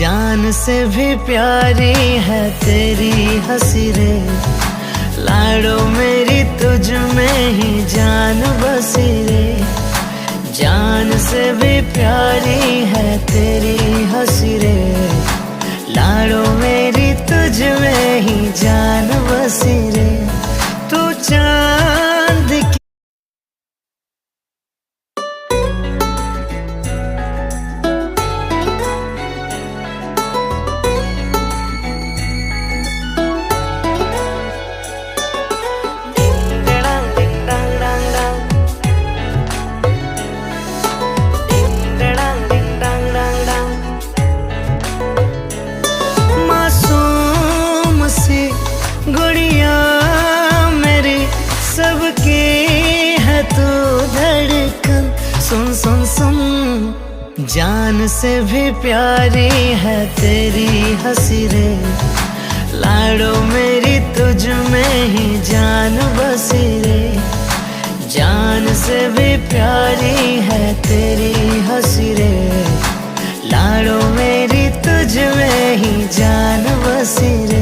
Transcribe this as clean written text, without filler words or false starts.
जान से भी प्यारी है तेरी हंसी रे, लाडो मेरी तुझ में ही जान बसी रे। जान से भी प्यारी है तेरी हंसी रे, लाडो मेरी तुझ में ही जान बसी रे। तू चांद की गुड़िया मेरी सबकी है तू धड़कन। सुन सुन सुन, जान से भी प्यारी है तेरी हंसी रे, लाडो मेरी तुझ में ही जान बसी रे। जान से भी प्यारी है तेरी हंसी रे, लाडो मेरी तुझ में ही जान बसी रे।